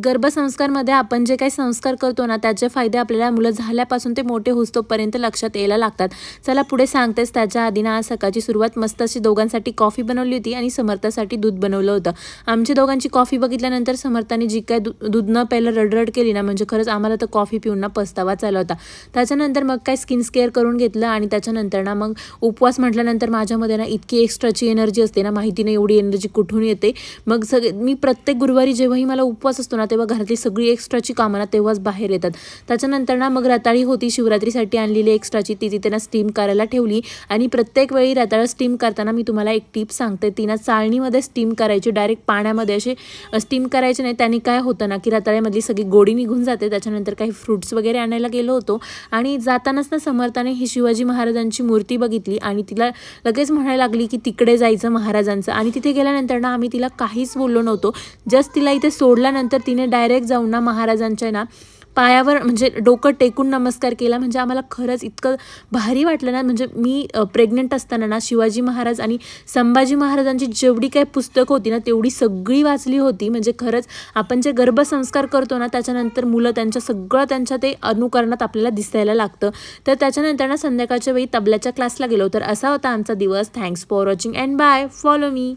गर्भसंस्कारमध्ये आपण जे काही संस्कार करतो ना, त्याचे फायदे आपल्याला मुलं झाल्यापासून ते मोठे होईस्तोपर्यंत लक्षात यायला लागतात. चला पुढे सांगतेच. त्याच्या आधी ना आज सकाळची सुरुवात मस्त अशी दोघांसाठी कॉफी बनवली होती आणि समर्थासाठी दूध बनवलं होतं. आमची दोघांची कॉफी बघितल्यानंतर समर्थाने जी काय दूध न प्यायला रडरड केली ना, म्हणजे खरंच आम्हाला तर कॉफी पिऊन ना पस्तावाच आला होता. त्याच्यानंतर मग काय स्किन केअर करून घेतलं आणि त्याच्यानंतर ना मग उपवास म्हटल्यानंतर माझ्यामध्ये ना इतकी एक्स्ट्राची एनर्जी असते ना, माहिती नाही एवढी एनर्जी कुठून येते. मग मी प्रत्येक गुरुवारी जेव्हाही मला उपवास असतो ना, तेव्हा घरातली सगळी एक्स्ट्राची कामं ना तेव्हाच बाहेर येतात. त्याच्यानंतर ना मग रताळी होती शिवरात्रीसाठी आणलेली एक्स्ट्राची, ती तिथे ना स्टीम करायला ठेवली. आणि प्रत्येक वेळी रताळं स्टीम करताना मी तुम्हाला एक टिप सांगते. ती ना चाळणीमध्ये स्टीम करायची, डायरेक्ट पाण्यामध्ये असे स्टीम करायचे नाही. त्याने काय होतं ना की रताळ्यामधली सगळी गोडी निघून जाते. त्याच्यानंतर काही फ्रूट्स वगैरे आणायला गेलो होतो आणि जातानाच ना समर्थाने ही शिवाजी महाराजांची मूर्ती बघितली आणि तिला लगेच म्हणायला लागली की तिकडे जायचं महाराजांचं. आणि तिथे गेल्यानंतर ना आम्ही तिला काहीच बोललो नव्हतो. जस्ट तिला इथे सोडल्यानंतर तिने डायरेक्ट जाऊन ना महाराजांच्या ना पायावर म्हणजे डोकं टेकून नमस्कार केला. म्हणजे आम्हाला खरंच इतकं भारी वाटलं ना. म्हणजे मी प्रेग्नंट असताना ना शिवाजी महाराज आणि संभाजी महाराजांची जेवढी काही पुस्तकं होती ना तेवढी सगळी वाचली होती. म्हणजे खरंच आपण जे गर्भसंस्कार करतो ना त्याच्यानंतर मुलं त्यांच्या ते अनुकरणात आपल्याला दिसायला लागतं. तर त्याच्यानंतर ना संध्याकाळच्या वेळी तबल्याच्या क्लासला गेलो. तर असा होता आमचा दिवस. Thanks for watching and bye. Follow me.